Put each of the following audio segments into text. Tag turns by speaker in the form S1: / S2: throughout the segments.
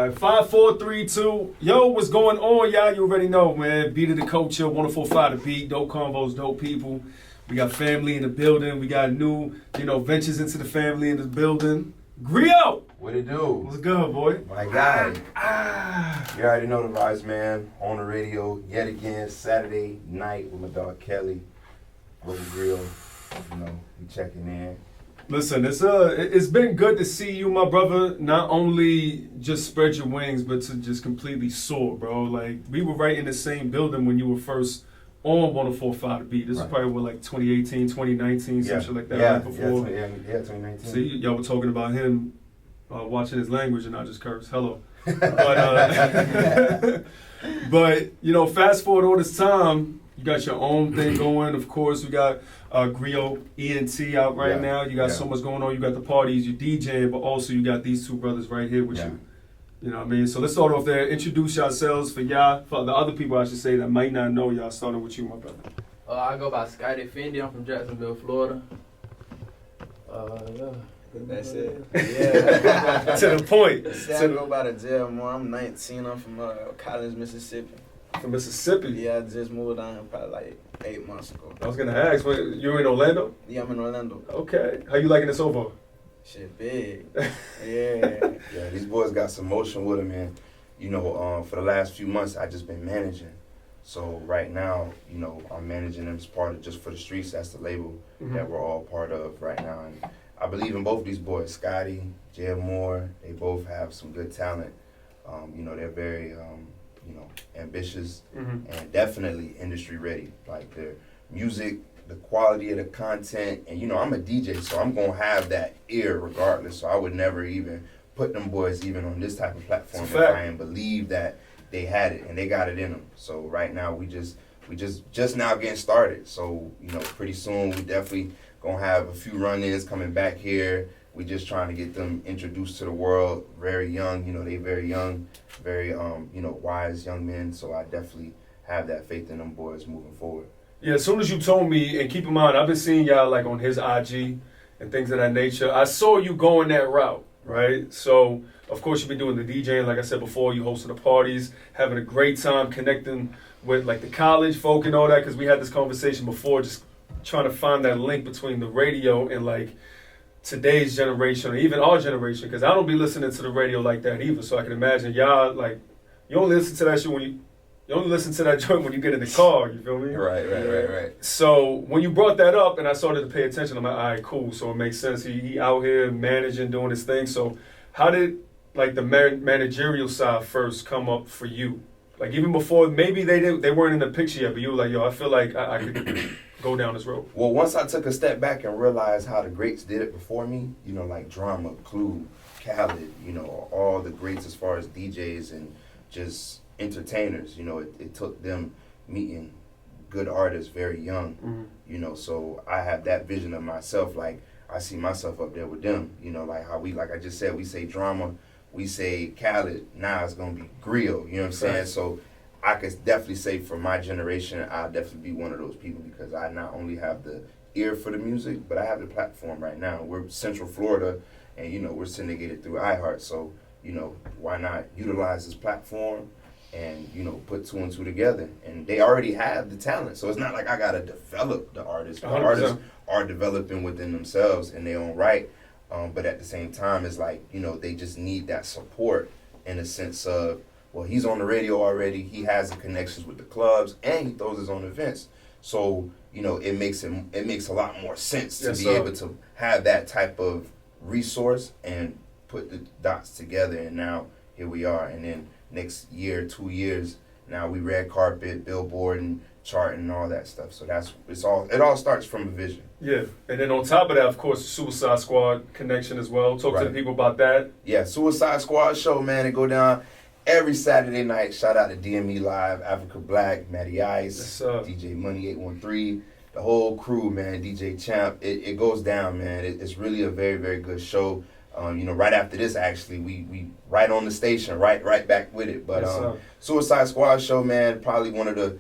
S1: right, 5, 4, 3, 2. Yo, what's going on, y'all? You already know, man. Beat of the culture, 104.5 The Beat, dope convos, dope people. We got family in the building. We got new, ventures into the family in the building. Gryo!
S2: What it do?
S1: What's good, boy?
S2: My guy. You already know the vibes, man. On the radio yet again, Saturday night with my dog Kelly. With the Gryo. We checking in.
S1: Listen, it's been good to see you, my brother, not only just spread your wings, but to just completely soar, bro. Like, we were right in the same building when you were first on 104.5 The Beat. This was probably, 2018, 2019, some shit like that, right before.
S2: Yeah, 2019.
S1: See, y'all were talking about him watching his language and not just curse. Hello. But, fast forward all this time, you got your own thing going. Of course, we got Gryo ENT out right now. You got so much going on. You got the parties, you DJing, but also you got these two brothers right here with you. You know what I mean? So let's start off there. Introduce yourselves for y'all, for the other people I should say that might not know y'all. Starting with you, my brother.
S3: I go by Amor Fendi. I'm from Jacksonville, Florida.
S4: That's it.
S1: Yeah. To the point.
S4: I go by the jail more. I'm 19. I'm from Collins, Mississippi.
S1: From Mississippi?
S4: Yeah, I just moved down here probably like 8 months ago.
S1: I was going to ask, you're in Orlando?
S4: Yeah, I'm in Orlando.
S1: Okay. How you liking it so far?
S4: Shit big. Yeah.
S2: Yeah, these boys got some motion with them, and for the last few months I just been managing. So right now, I'm managing them as part of Just for the Streets. That's the label that we're all part of right now. And I believe in both these boys, Scotty, Jay Moore. They both have some good talent. They're very ambitious and definitely industry ready. Like their music, the quality of the content, and I'm a DJ, so I'm gonna have that ear regardless. So I would never even put them boys even on this type of platform if I didn't believe that they had it and they got it in them. So right now we just now getting started. So pretty soon we definitely gonna have a few run-ins coming back here. We just trying to get them introduced to the world. Very young, they very young, very wise young men. So I definitely have that faith in them boys moving forward.
S1: Yeah, as soon as you told me, and keep in mind, I've been seeing y'all like on his IG and things of that nature. I saw you going that route, right? So, of course, you've been doing the DJing, like I said before, you hosting the parties, having a great time connecting with like the college folk and all that, because we had this conversation before, just trying to find that link between the radio and like today's generation or even our generation, because I don't be listening to the radio like that either. So I can imagine y'all, like, you only listen to that shit you only listen to that joint when you get in the car, you feel me?
S2: Right.
S1: So when you brought that up and I started to pay attention, I'm like, all right, cool. So it makes sense. He out here managing, doing his thing. So how did like the managerial side first come up for you? Like even before, maybe they weren't in the picture yet, but you were like, yo, I feel like I could go down this road.
S2: Well, once I took a step back and realized how the greats did it before me, like Drama, Clue, Khaled, all the greats as far as DJs and just entertainers, it took them meeting good artists very young, so I have that vision of myself, like I see myself up there with them, like how like I just said, we say Drama, we say Khaled, now it's gonna be Gryo, you know what I'm saying? So I could definitely say for my generation, I'll definitely be one of those people because I not only have the ear for the music, but I have the platform right now. We're Central Florida and we're syndicated through iHeart, so why not utilize this platform and put two and two together, and they already have the talent, so it's not like I gotta develop the artists. The
S1: 100%.
S2: artists are developing within themselves in their own right, but at the same time, it's like they just need that support in the sense of, well, he's on the radio already, he has the connections with the clubs, and he throws his own events, so it makes a lot more sense to be able to have that type of resource and put the dots together, and now here we are, and then next year, 2 years, now we red carpet, billboard, and charting and all that stuff. So it all starts from a vision.
S1: Yeah, and then on top of that, of course, Suicide Squad connection as well. Talk to the people about that.
S2: Yeah, Suicide Squad show, man, it go down every Saturday night. Shout out to DME Live, Africa Black, Matty Ice, DJ Money 813, the whole crew, man, DJ Champ. It goes down, man. It's really a very, very good show. Right after this, actually, we right on the station, right back with it. But Suicide Squad show, man, probably one of the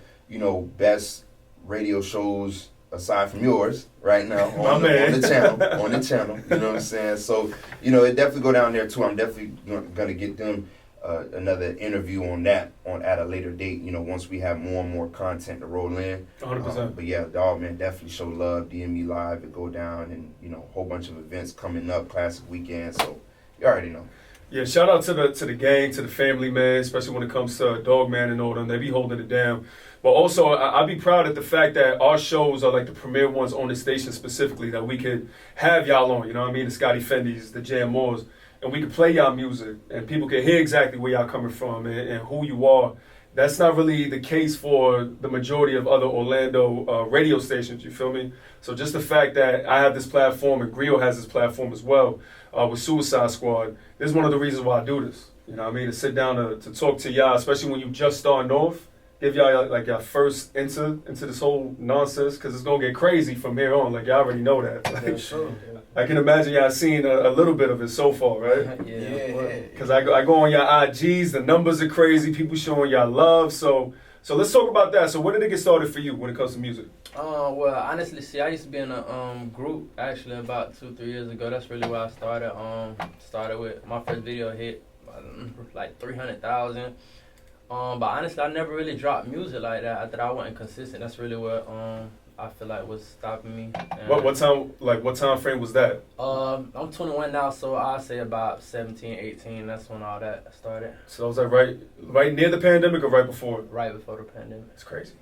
S2: best radio shows aside from yours right now on the channel. You know what I'm saying? So it definitely go down there too. I'm definitely gonna get them another interview on that at a later date. You know, once we have more and more content to roll in.
S1: 100%.
S2: But yeah, dog, man, definitely show love. DM me live and go down, and you know, a whole bunch of events coming up, classic weekend. So you already know.
S1: Yeah, shout out to the gang, to the family, man, especially when it comes to Dog Man and all them. They be holding it down. But also, I be proud of the fact that our shows are like the premier ones on the station specifically, that we could have y'all on, you know what I mean? The Scotty Fendis, the Jam Moores, and we could play y'all music, and people can hear exactly where y'all coming from and who you are. That's not really the case for the majority of other Orlando radio stations, you feel me? So just the fact that I have this platform and Gryo has this platform as well with Suicide Squad, this is one of the reasons why I do this. You know what I mean? To sit down to talk to y'all, especially when you just starting off, give y'all like your first into this whole nonsense, because it's going to get crazy from here on. Like, y'all already know that.
S4: Yeah,
S1: Like,
S4: sure.
S1: I can imagine y'all seen a little bit of it so far, right?
S4: Yeah.
S1: Because I go on your IGs, the numbers are crazy, people showing y'all love. So let's talk about that. So when did it get started for you when it comes to music?
S3: Well, honestly, see, I used to be in a group actually about 2-3 years ago. That's really where I started. Started with my first video hit like 300,000. But honestly, I never really dropped music like that. I thought I wasn't consistent. That's really what I feel like was stopping me. And
S1: What time frame was that?
S3: I'm 21 now, so I'll say about 17, 18. That's when all that started.
S1: So was that right near the pandemic or right before?
S3: Right before the pandemic.
S1: It's crazy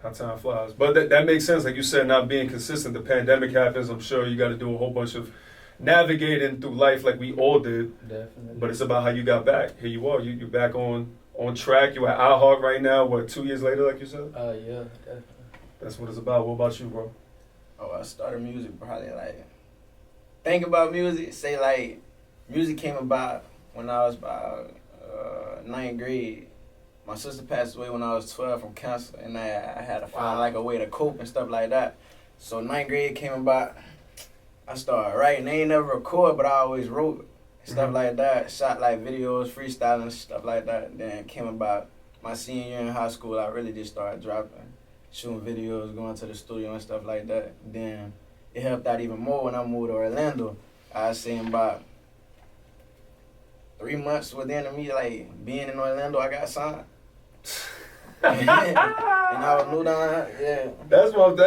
S1: how time flies. But that makes sense. Like you said, not being consistent. The pandemic happens. I'm sure you got to do a whole bunch of navigating through life like we all did.
S3: Definitely.
S1: But it's about how you got back. Here you are. You're back on track. You're at iHeart right now. What, 2 years later, like you said?
S3: Yeah, definitely.
S1: That's what it's about. What about you, bro?
S4: Oh, I started music probably like, think about music, say like, music came about when I was about 9th grade. My sister passed away when I was 12 from cancer, and I had to find like a way to cope and stuff like that. So 9th grade came about, I started writing. They ain't never record, but I always wrote stuff like that. Shot like videos, freestyling, stuff like that. Then it came about my senior year in high school, I really just started dropping, shooting videos, going to the studio and stuff like that. Then it helped out even more when I moved to Orlando. I was saying about 3 months within me, like being in Orlando, I got signed. And I was new down, yeah.
S1: That's what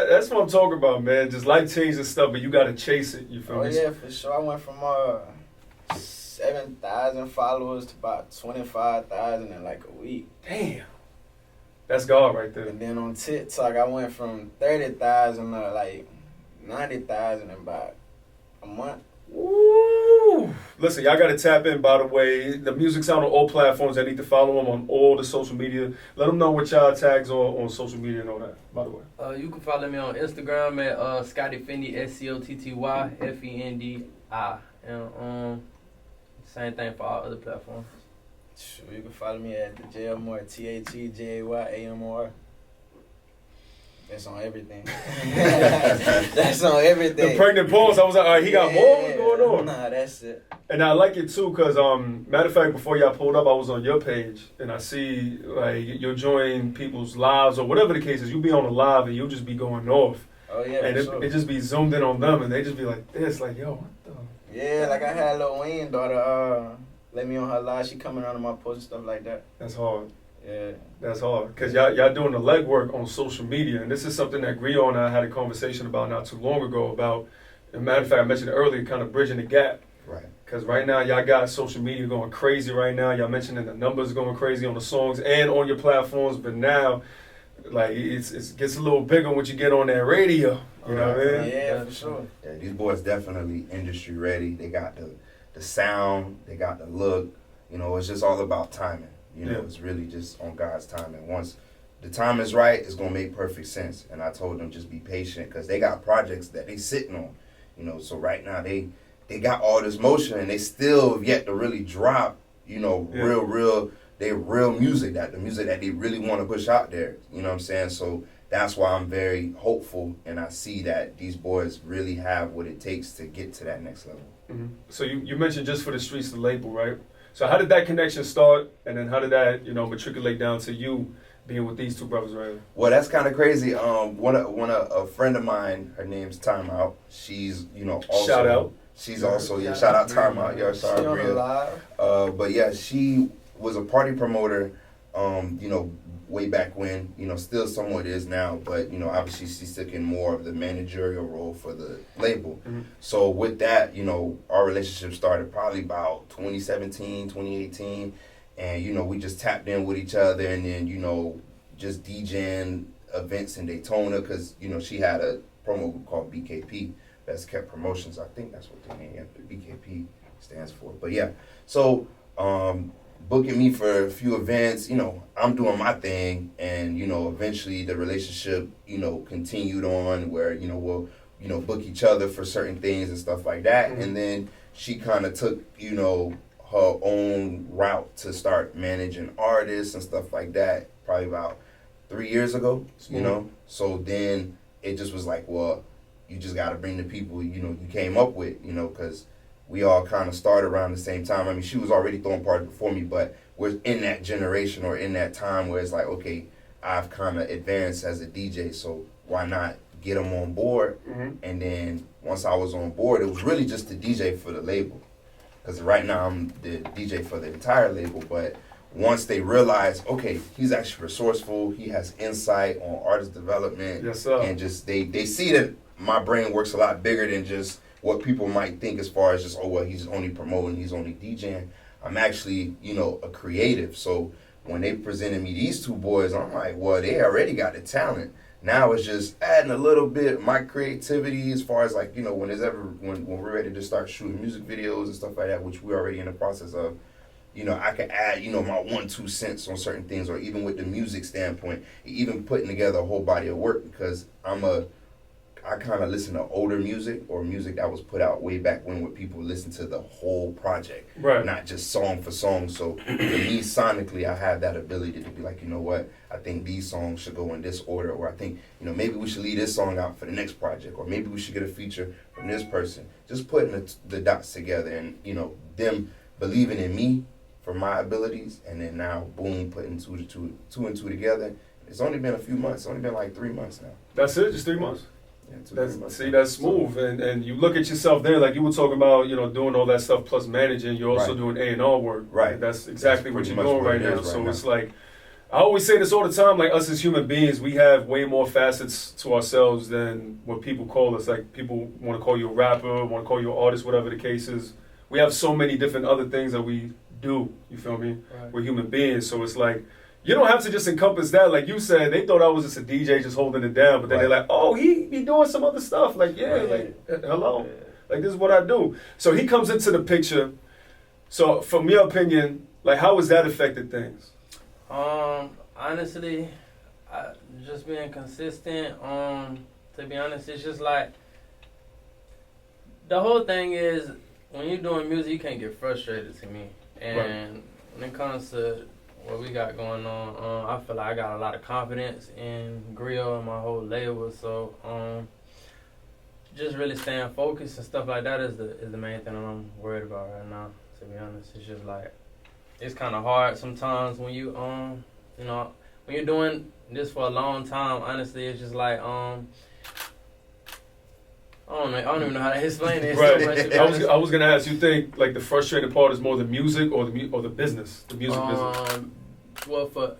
S1: I'm talking about, man. Just life changing stuff, but you gotta chase it. You feel
S4: Oh
S1: me?
S4: yeah, for sure. I went from 7,000 followers to about 25,000 in like a week.
S1: Damn. That's God right there.
S4: And then on TikTok, I went from 30,000 to like 90,000 in about a month.
S1: Woo! Listen, y'all gotta tap in, by the way. The music's out on all platforms. I need to follow them on all the social media. Let them know what y'all tags are on social media and all that, by the way.
S3: You can follow me on Instagram at Scotty Fendi, SCOTTY FENDI. And same thing for all other platforms.
S4: Sure, you can follow me at the J-Amor, THEJAYAMOR. That's on everything. That's on everything.
S1: The pregnant pause, I was like, all right, he got more? What's going on?
S4: Nah, that's it.
S1: And I like it too, because, matter of fact, before y'all pulled up, I was on your page, and I see, like, you'll join people's lives, or whatever the case is. You'll be on a live, and you'll just be going off.
S4: Oh, yeah,
S1: And
S4: for sure.
S1: it just be zoomed in on them, and they just be like this, like, yo, what the?
S4: Yeah, like I had Lil Wayne daughter, let me on her live. She coming around to my post and stuff like that.
S1: That's hard.
S4: Yeah.
S1: That's hard. Because y'all doing the legwork on social media. And this is something that Gryo and I had a conversation about not too long ago about, as a matter of fact, I mentioned it earlier, kind of bridging the gap.
S2: Right.
S1: Because right now, y'all got social media going crazy right now. Y'all mentioning the numbers going crazy on the songs and on your platforms. But now, like, it gets a little bigger when you get on that radio. You know what I mean?
S4: Yeah, for sure.
S2: Yeah, these boys definitely industry ready. They got the sound, they got the look. You know, it's just all about timing. You know, it's really just on God's timing. Once the time is right, it's gonna make perfect sense. And I told them just be patient, because they got projects that they sitting on. You know, so right now they got all this motion, and they still have yet to really drop. You know, real music, the music that they really want to push out there. You know what I'm saying? So that's why I'm very hopeful, and I see that these boys really have what it takes to get to that next level.
S1: Mm-hmm. So you mentioned Just for the Streets, the label, right? So how did that connection start, and then how did that, matriculate down to you being with these two brothers right here?
S2: Well, that's kind of crazy. A friend of mine, her name's Time Out. She's, also...
S1: Shout out.
S2: She's also, shout out Time Out. Yeah, sorry,
S4: She on the
S2: Gryo.
S4: live.
S2: But yeah, she was a party promoter, you know, way back when, you know, still somewhat is now, but, you know, obviously she's taking more of the managerial role for the label.
S1: Mhm.
S2: So with that, you know, our relationship started probably about 2017, 2018, and, you know, we just tapped in with each other, and then, you know, just DJing events in Daytona, because, you know, she had a promo group called BKP, Best Kept Promotions. I think that's what the name BKP stands for. But yeah, so booking me for a few events, you know, I'm doing my thing, and, you know, eventually the relationship, you know, continued on where, you know, we'll, you know, book each other for certain things and stuff like that.
S1: Mhm.
S2: And then she kind of took, you know, her own route to start managing artists and stuff like that, probably about 3 years ago, you know. So then it just was like, well, you just got to bring the people, you know, you came up with, you know, because we all kind of started around the same time. I mean, she was already throwing parties before me, but we're in that generation or in that time where it's like, okay, I've kind of advanced as a DJ, so why not get them on board?
S1: Mhm.
S2: And then once I was on board, it was really just the DJ for the label. Because right now I'm the DJ for the entire label, but once they realize, okay, he's actually resourceful, he has insight on artist development,
S1: Yes, sir.
S2: and just they see that my brain works a lot bigger than just what people might think as far as just, oh, well, he's only promoting, he's only DJing. I'm actually, you know, a creative. So when they presented me these two boys, I'm like, well, they already got the talent. Now it's just adding a little bit of my creativity as far as, like, you know, when we're ready to start shooting music videos and stuff like that, which we're already in the process of, you know, I could add, you know, my 1-2 cents on certain things, or even with the music standpoint, even putting together a whole body of work, because I kind of listen to older music, or music that was put out way back when, where people listen to the whole project,
S1: Right.
S2: not just song for song. So for me, sonically, I have that ability to be like, you know what, I think these songs should go in this order, or I think, you know, maybe we should leave this song out for the next project, or maybe we should get a feature from this person. Just putting the dots together, and, you know, them believing in me for my abilities, and then now, boom, putting two and two together. It's only been a few months. It's only been like 3 months now.
S1: That's it, just 3 months.
S2: Yeah, 3 months.
S1: See, that's smooth, and you look at yourself there, like you were talking about, you know, doing all that stuff plus managing. You're also
S2: Right.
S1: doing A&R work.
S2: Right.
S1: That's exactly
S2: That's
S1: what
S2: pretty
S1: you're
S2: much
S1: doing
S2: what
S1: right
S2: it
S1: now.
S2: is right
S1: So
S2: now.
S1: it's like, I always say this all the time, like us as human beings, we have way more facets to ourselves than what people call us. Like people want to call you a rapper, want to call you an artist, whatever the case is. We have so many different other things that we do. You feel me?
S3: Right.
S1: We're human beings, so it's like, you don't have to just encompass that. Like you said, they thought I was just a DJ just holding it down, but then they're
S2: Right.
S1: like, oh, he doing some other stuff. Like, yeah,
S4: Right.
S1: like, hello. Like, this is what I do. So he comes into the picture. So from your opinion, like, how has that affected things?
S3: Honestly, just being consistent. To be honest, it's just like the whole thing is when you're doing music, you can't get frustrated. To me, and when it comes to what we got going on, I feel like I got a lot of confidence in Gryo and my whole label. So, just really staying focused and stuff like that is the main thing I'm worried about right now. To be honest, it's just like it's kind of hard sometimes when you you know, when you're doing this for a long time. Honestly, it's just like I don't even know how to explain it.
S1: Right.
S3: So much,
S1: I was gonna ask. You think like the frustrating part is more the music or the business, the music business?
S3: Well,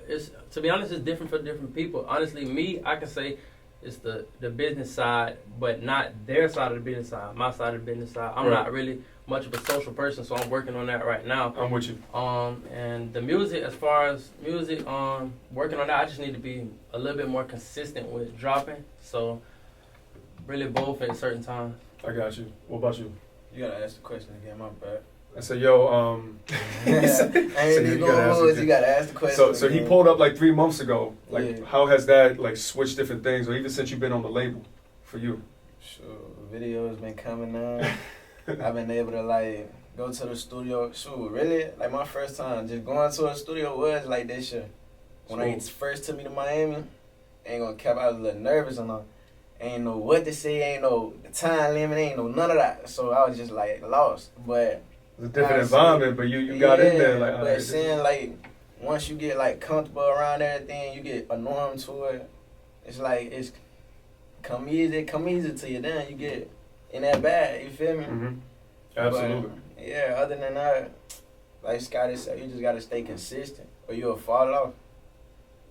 S3: to be honest, it's different for different people. Honestly, me, I can say it's the business side, but not their side of the business side. My side of the business side. I'm
S1: Right.
S3: not really much of a social person, so I'm working on that right now.
S1: I'm with you.
S3: And the music, as far as music, working on that, I just need to be a little bit more consistent with dropping. So, really both at certain times.
S1: I got you. What about you?
S4: You gotta ask the question again, my bad.
S1: I said, yo,
S4: I ain't even gonna hold you gotta ask the question.
S1: so he
S4: again.
S1: pulled up like 3 months ago. Like,
S4: Yeah.
S1: how has that like switched different things, or even since you've been on the label, for you?
S4: Sure, videos been coming on. I've been able to like go to the studio. Shoot, really? Like my first time just going to a studio was like this year. When I first took me to Miami, ain't gonna cap, I was a little nervous and all. Ain't know what to say, ain't know the time limit, ain't know none of that. So I was just like lost. But
S1: It's a different
S4: I
S1: environment, but you got in there like.
S4: but seeing like once you get like comfortable around everything, you get a norm to it. It's like it's come easy to you. Then you get in that bag. You feel me?
S1: Absolutely.
S4: But, yeah. Other than that, like Scotty said, you just gotta stay consistent, or you'll fall off.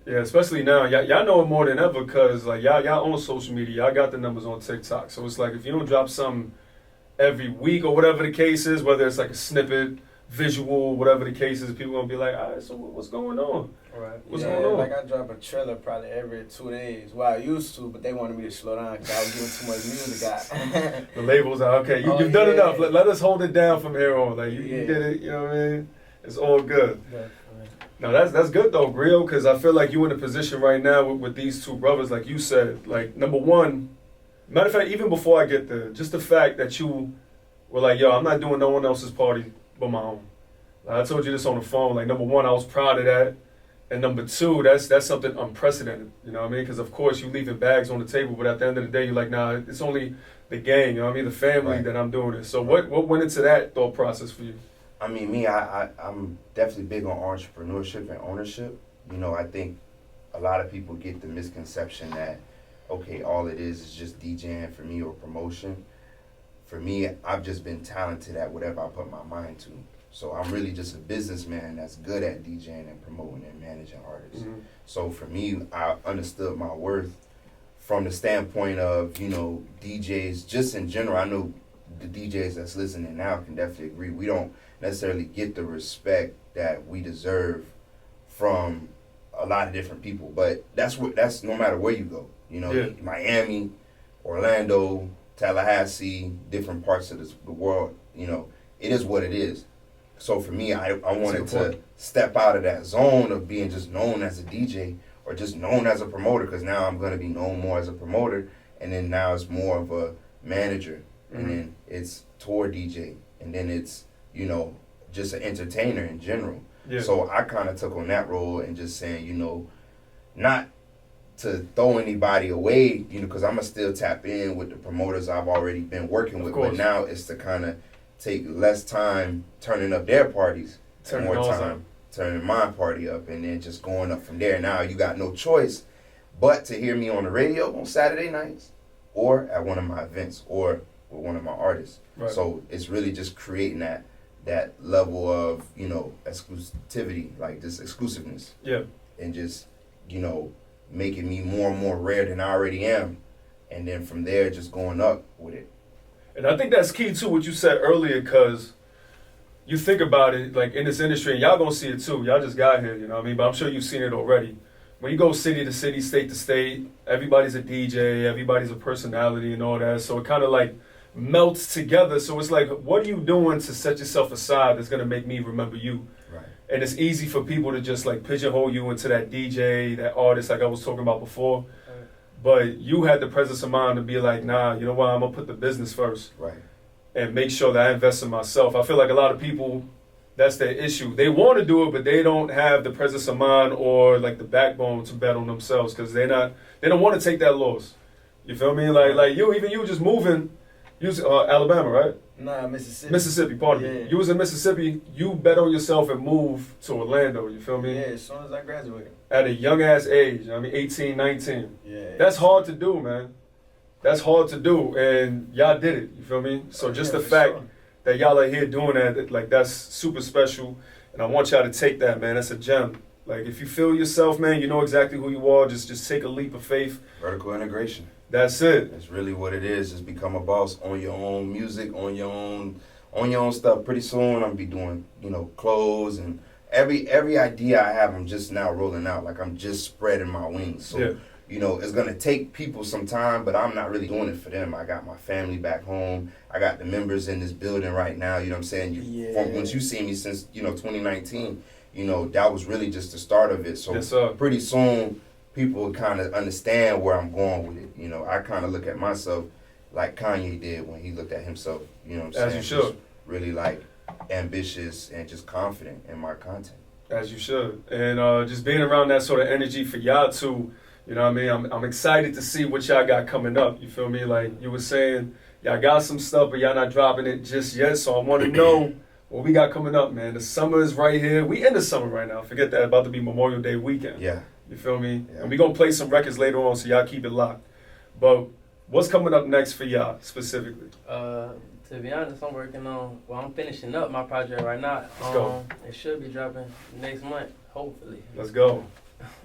S1: Yeah, especially now. Y'all know it more than ever because like y'all on social media. Y'all got the numbers on TikTok. So it's like if you don't drop something every week or whatever the case is, whether it's like a snippet, visual, whatever the case is, people gonna be like, all right, so what's going on?
S3: Right.
S1: What's
S4: Yeah,
S1: going on?
S4: like I drop a trailer probably every 2 days. Well, I used to, but they wanted me to slow down because I was giving too much music out.
S1: The labels are okay. You've done enough. Let us hold it down from here on. Like you did it. You know what I mean? It's all good.
S3: Definitely.
S1: No, that's good though, Gryo, because I feel like you in a position right now with these two brothers, like you said. Like number one, matter of fact, even before I get there, just the fact that you were like, yo, I'm not doing no one else's party but my own. Like, I told you this on the phone. Like number one, I was proud of that. And number two, that's something unprecedented. You know what I mean? Because of course you leaving bags on the table, but at the end of the day, you're like, nah, it's only the gang. You know what I mean? The family that I'm doing it. So what went into that thought process for you?
S2: I mean, me, I'm definitely big on entrepreneurship and ownership. You know, I think a lot of people get the misconception that, okay, all it is just DJing for me or promotion. For me, I've just been talented at whatever I put my mind to. So I'm really just a businessman that's good at DJing and promoting and managing artists.
S1: Mm-hmm.
S2: So for me, I understood my worth from the standpoint of, you know, DJs, just in general. I know the DJs that's listening now can definitely agree. We don't necessarily get the respect that we deserve from a lot of different people. But that's no matter where you go. You know, Miami, Orlando, Tallahassee, different parts of the world, you know, it is what it is. So for me, I wanted to step out of that zone of being just known as a DJ or just known as a promoter, because now I'm going to be known more as a promoter, and then now it's more of a manager, and then it's tour DJ, and then it's, you know, just an entertainer in general. Yeah. So I kind of took on that role and just saying, you know, not to throw anybody away, you know, because I'm going to still tap in with the promoters I've already been working with, but now it's to kind of take less time turning up their parties, and more time turning my party up, and then just going up from there. Now you got no choice but to hear me on the radio on Saturday nights or at one of my events or with one of my artists. Right. So it's really just creating that level of, you know, exclusivity, like this exclusiveness. Yeah. And just, you know, making me more and more rare than I already am. And then from there, just going up with it.
S1: And I think that's key too, what you said earlier, because you think about it, like in this industry, and y'all gonna see it too. Y'all just got here, you know what I mean? But I'm sure you've seen it already. When you go city to city, state to state, everybody's a DJ, everybody's a personality and all that. So it kind of like melts together. So it's like, what are you doing to set yourself aside that's gonna make me remember you? Right. And it's easy for people to just like pigeonhole you into that DJ, that artist, like I was talking about before. But you had the presence of mind to be like, nah, you know what, I'm going to put the business first. Right. And make sure that I invest in myself. I feel like a lot of people, that's their issue. They want to do it, but they don't have the presence of mind or like the backbone to bet on themselves because they don't want to take that loss. You feel me? Like you just moving, you was Alabama, right?
S4: Nah, Mississippi.
S1: Mississippi, pardon me. You was in Mississippi, you bet on yourself and moved to Orlando, you feel me?
S4: Yeah, as soon as I graduated.
S1: At a young ass age, 18, 19.
S4: Yeah.
S1: That's hard to do, man. That's hard to do, and y'all did it, you feel me? So just the fact that y'all are here doing that, like that's super special, and I want y'all to take that, man. That's a gem. Like if you feel yourself, man, you know exactly who you are, just take a leap of faith.
S2: Vertical integration.
S1: That's it.
S2: That's really what it is. Just become a boss on your own music, on your own stuff. Pretty soon I'm gonna be doing, you know, clothes and every idea I have, I'm just now rolling out. Like I'm just spreading my wings. So, you know, it's gonna take people some time, but I'm not really doing it for them. I got my family back home. I got the members in this building right now. You know what I'm saying? Once you see me since, you know, 2019, you know, that was really just the start of it. So pretty soon people kind of understand where I'm going with it. You know, I kind of look at myself like Kanye did when he looked at himself. You know what I'm saying?
S1: As you should.
S2: Just really like ambitious and just confident in my content.
S1: As you should. And just being around that sort of energy for y'all too, you know what I mean? I'm excited to see what y'all got coming up. You feel me? Like you were saying, y'all got some stuff, but y'all not dropping it just yet. So I want to know what we got coming up, man. The summer is right here. We in the summer right now. Forget that. About to be Memorial Day weekend. Yeah. You feel me? Yeah. And we going to play some records later on, so y'all keep it locked. But what's coming up next for y'all, specifically?
S3: To be honest, I'm working on. Well, I'm finishing up my project right now.
S1: Let's go.
S3: It should be dropping next month, hopefully.
S1: Let's go.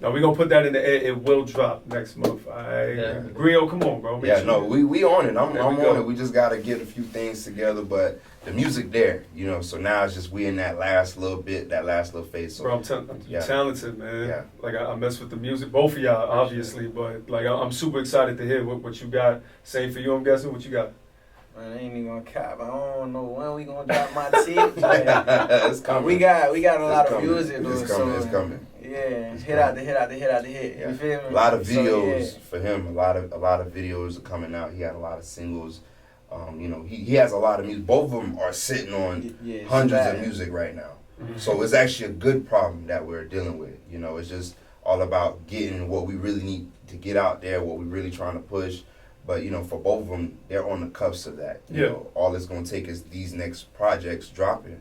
S1: Now we're gonna put that in the air. It will drop next month. Alright.
S3: Yeah.
S1: Gryo, come on, bro. Make
S2: Yeah,
S1: sure
S2: no, we on it. I'm
S1: There we
S2: on
S1: go.
S2: it. We just gotta get a few things together, but the music there, you know. So now it's just we in that last little bit, that last little phase. So
S1: Bro, you're
S2: Yeah.
S1: talented, man.
S2: Yeah.
S1: Like I mess with the music, both of y'all, obviously, but like I'm super excited to hear what you got. Same for you, I'm guessing. What you got?
S4: Man, I ain't even gonna cap. I don't know when we gonna drop my tape. But
S2: it's coming.
S4: we got a lot
S2: It's
S4: of
S2: coming.
S4: music though.
S2: It's coming.
S4: So,
S2: It's coming.
S4: Yeah,
S2: It's
S4: hit out the hit.
S2: Yeah.
S4: You feel me?
S2: A lot of
S4: So,
S2: videos for him. A lot of videos are coming out. He had a lot of singles. You know, he has a lot of music. Both of them are sitting on
S4: Yeah,
S2: hundreds
S4: bad.
S2: of music right now.
S1: Mhm.
S2: So it's actually a good problem that we're dealing with. You know, it's just all about getting what we really need to get out there, what we're really trying to push. But, you know, for both of them, they're on the cuffs of that. You
S1: Yeah.
S2: know, all it's going to take is these next projects dropping.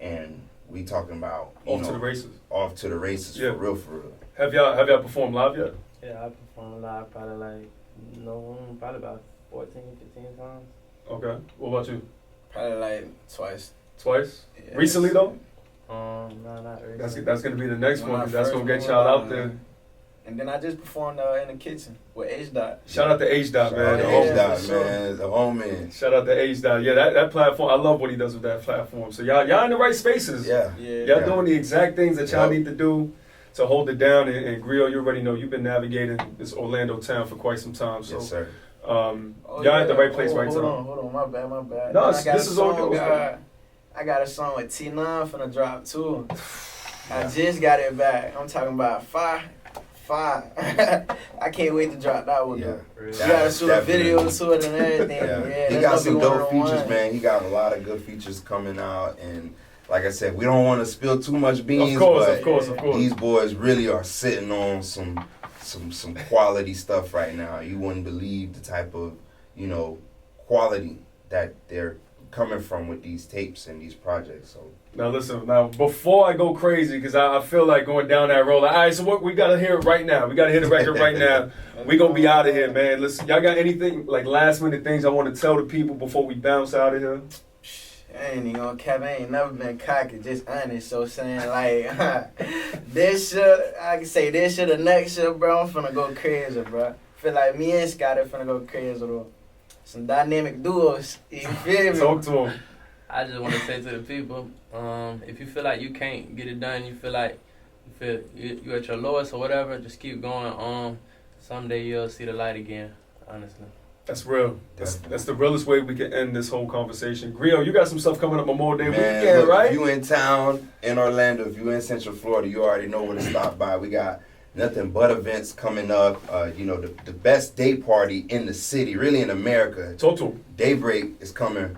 S2: And we talking about, you
S1: Off
S2: know,
S1: to the races.
S2: off to the races
S1: Yeah.
S2: for real, for real.
S1: Have y'all performed live yet?
S3: Yeah, I performed live probably about 14, 15 times.
S1: Okay. What about you?
S4: Probably like twice.
S1: Twice?
S4: Yeah.
S1: Recently though?
S3: No, not really.
S1: That's gonna be the next
S4: When
S1: one.
S4: I
S1: 'Cause that's
S4: first
S1: gonna get
S4: moved
S1: y'all out
S4: on,
S1: there.
S4: And then I just performed in the kitchen with H Dot.
S1: Shout out to H Dot,
S2: Shout
S1: man.
S2: out
S1: The
S2: to
S1: home-
S2: H Dot,
S4: for sure.
S2: man. The homie.
S1: Shout out to H Dot. Yeah, that platform. I love what he does with that platform. So y'all in the right spaces.
S2: Yeah.
S4: Yeah.
S1: Y'all doing the exact things that y'all
S2: Yep.
S1: need to do to hold it down. And Gryo, you already know you've been navigating this Orlando town for quite some time. So
S2: Yes, sir.
S4: Oh,
S1: y'all at the right place,
S4: hold,
S1: right
S4: hold
S1: time.
S4: Hold on, my bad.
S1: No,
S4: Then
S1: it's-
S4: I got
S1: this
S4: a
S1: is all
S4: song,
S1: good.
S4: I got a song with T9 finna drop too. I just got it back. I'm talking about five. I can't wait to drop that one.
S2: Yeah.
S4: Though.
S3: Really.
S4: You gotta shoot a video
S2: Definitely.
S4: to it and everything.
S2: Yeah.
S4: Yeah,
S2: He
S4: that's
S2: got
S4: gonna
S2: some
S4: be
S2: dope
S4: one-on-one.
S2: features, man. He got a lot of good features coming out. And like I said, we don't want to spill too much beans,
S1: Of course,
S2: but
S1: of course, of course.
S2: these boys really are sitting on some quality stuff right now. You wouldn't believe the type of, you know, quality that they're coming from with these tapes and these projects. So
S1: Now listen, before I go crazy, because I feel like going down that road. All right, so what we gotta hear it right now. We gotta hit the record right now. We gonna be out of here, man. Listen, y'all got anything like last minute things I want to tell the people before we bounce out of here?
S4: I ain't even gonna cap. I ain't never been cocky, just honest. So saying like this shit, I can say this shit, the next shit, bro. I'm finna go crazy, bro. Feel like me and Scotty finna go crazy, bro. Some dynamic duos. You feel me?
S1: Talk to them.
S3: I just want to say to the people, if you feel like you can't get it done, you feel you at your lowest or whatever, just keep going. Someday you'll see the light again. Honestly.
S1: That's real. That's the realest way we can end this whole conversation. Gryo, you got some stuff coming up Memorial Day
S2: man,
S1: weekend,
S2: look,
S1: right?
S2: if you in town in Orlando, if you in Central Florida, you already know where to stop by. We got nothing but events coming up. You know, the best day party in the city, really in America.
S1: Talk to them.
S2: Daybreak is coming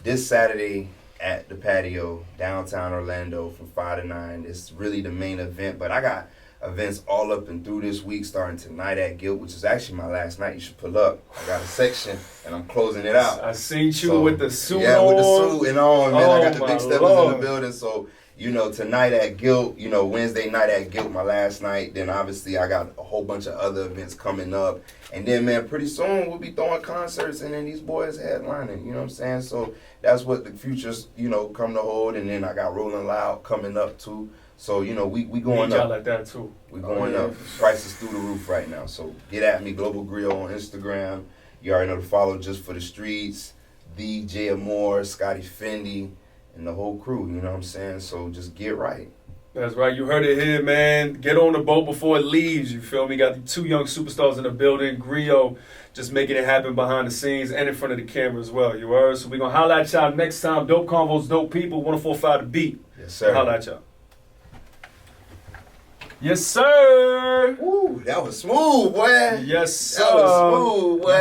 S2: this Saturday at the patio downtown Orlando from 5 to 9. It's really the main event, but I got events all up and through this week, starting tonight at Guild, which is actually my last night. You should pull up. I got a section and I'm closing it out.
S1: I seen you
S2: So,
S1: with the suit
S2: yeah,
S1: on.
S2: with the suit and on, man. I got the
S1: Oh,
S2: big
S1: my
S2: steppers
S1: Lord.
S2: in the building. So, you know, tonight at Guild, you know, Wednesday night at Guild, my last night. Then obviously I got a whole bunch of other events coming up. And then, man, pretty soon we'll be throwing concerts and then these boys headlining, you know what I'm saying? So that's what the future's, you know, come to hold. And then I got Rolling Loud coming up too. So, you know, we going
S1: Need y'all
S2: up.
S1: like that too.
S2: We going
S1: yeah.
S2: up. Prices through the roof right now. So get at me, Global Gryo on Instagram. You already know to follow Just for the Streets, DJ Amor, Scotty Fendi, and the whole crew. You know what I'm saying? So just get right.
S1: That's right. You heard it here, man. Get on the boat before it leaves. You feel me? Got the two young superstars in the building. Gryo just making it happen behind the scenes and in front of the camera as well. You heard? So we're going to holla at y'all next time. Dope Convos, Dope People, 104.5 The Beat.
S2: Yes, sir.
S1: Holla at y'all. Yes, sir.
S2: Woo, that was smooth, boy.
S1: Yes, sir.
S2: That was smooth, boy.